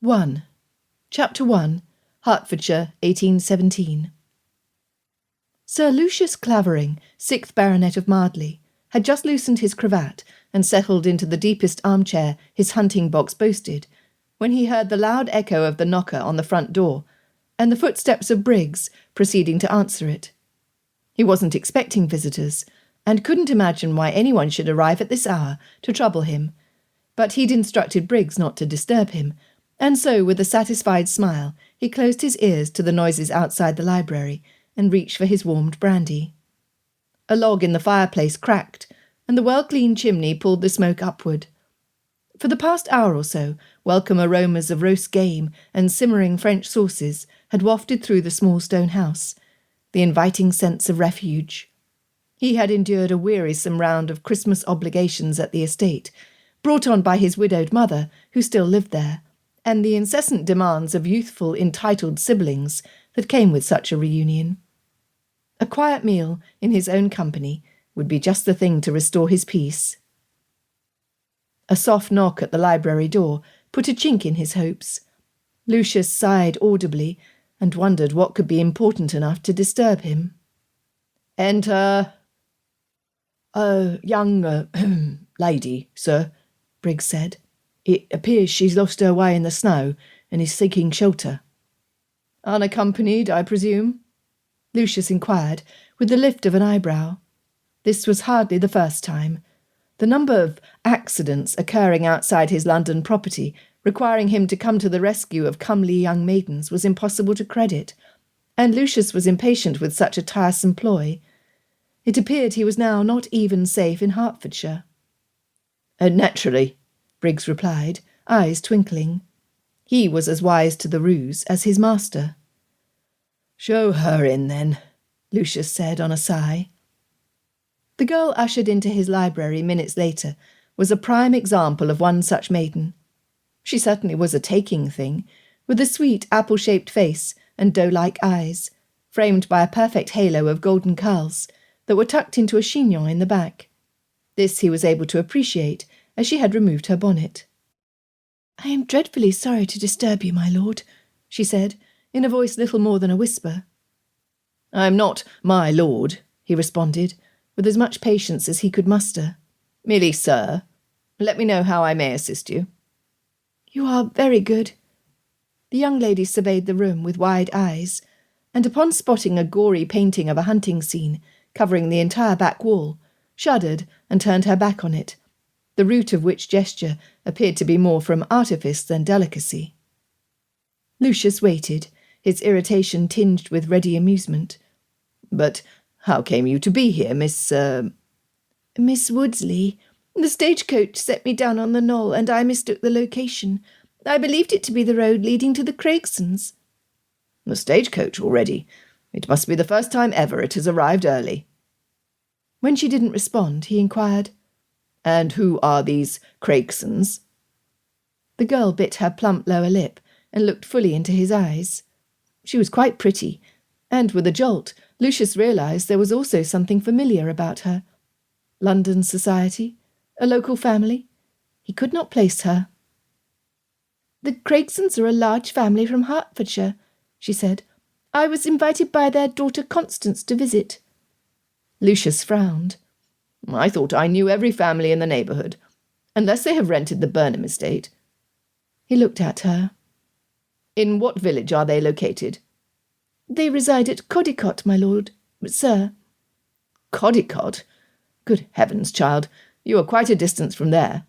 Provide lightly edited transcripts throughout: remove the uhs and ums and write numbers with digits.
1. Chapter 1. Hertfordshire, 1817. Sir Lucius Clavering, 6th Baronet of Mardley, had just loosened his cravat and settled into the deepest armchair his hunting box boasted, when he heard the loud echo of the knocker on the front door, and the footsteps of Briggs proceeding to answer it. He wasn't expecting visitors, and couldn't imagine why anyone should arrive at this hour to trouble him, but he'd instructed Briggs not to disturb him, and so, with a satisfied smile, he closed his ears to the noises outside the library and reached for his warmed brandy. A log in the fireplace cracked, and the well-cleaned chimney pulled the smoke upward. For the past hour or so, welcome aromas of roast game and simmering French sauces had wafted through the small stone house, the inviting sense of refuge. He had endured a wearisome round of Christmas obligations at the estate, brought on by his widowed mother, who still lived there, and the incessant demands of youthful, entitled siblings that came with such a reunion. A quiet meal, in his own company, would be just the thing to restore his peace. A soft knock at the library door put a chink in his hopes. Lucius sighed audibly and wondered what could be important enough to disturb him. "Enter." "A young lady, sir," Briggs said. "It appears she's lost her way in the snow and is seeking shelter." "Unaccompanied, I presume?" Lucius inquired, with the lift of an eyebrow. This was hardly the first time. The number of accidents occurring outside his London property, requiring him to come to the rescue of comely young maidens, was impossible to credit, and Lucius was impatient with such a tiresome ploy. It appeared he was now not even safe in Hertfordshire. "Naturally," Briggs replied, eyes twinkling. He was as wise to the ruse as his master. "Show her in, then," Lucius said on a sigh. The girl ushered into his library minutes later was a prime example of one such maiden. She certainly was a taking thing, with a sweet apple-shaped face and doe-like eyes, framed by a perfect halo of golden curls that were tucked into a chignon in the back. This he was able to appreciate, as she had removed her bonnet. "I am dreadfully sorry to disturb you, my lord," she said, in a voice little more than a whisper. "I am not my lord," he responded, with as much patience as he could muster. "Merely sir. Let me know how I may assist you." "You are very good." The young lady surveyed the room with wide eyes, and upon spotting a gory painting of a hunting scene covering the entire back wall, shuddered and turned her back on it, the root of which gesture appeared to be more from artifice than delicacy. Lucius waited, his irritation tinged with ready amusement. "But how came you to be here, Miss Woodsley. The stagecoach set me down on the knoll, and I mistook the location. I believed it to be the road leading to the Craigsons." "The stagecoach already? It must be the first time ever it has arrived early." When she didn't respond, he inquired, "And who are these Craigsons?" The girl bit her plump lower lip and looked fully into his eyes. She was quite pretty, and with a jolt, Lucius realised there was also something familiar about her. London society? A local family? He could not place her. "The Craigsons are a large family from Hertfordshire," she said. "I was invited by their daughter Constance to visit." Lucius frowned. "I thought I knew every family in the neighbourhood, unless they have rented the Burnham estate." He looked at her. "In what village are they located?" "They reside at Codicot, my lord, sir." "Codicot? Good heavens, child, you are quite a distance from there.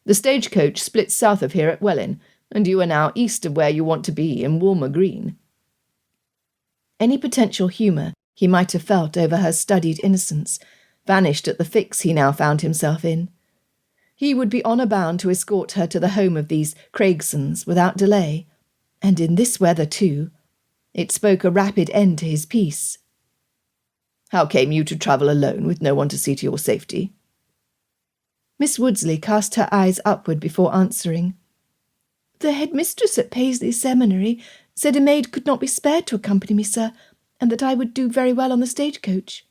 The stagecoach splits south of here at Welwyn, and you are now east of where you want to be in Walmer Green." Any potential humour he might have felt over her studied innocence vanished at the fix he now found himself in. He would be honour bound to escort her to the home of these Craigsons without delay, and in this weather too. It spoke a rapid end to his peace. "How came you to travel alone with no one to see to your safety?" Miss Woodsley cast her eyes upward before answering. "The headmistress at Paisley Seminary said a maid could not be spared to accompany me, sir, and that I would do very well on the stagecoach."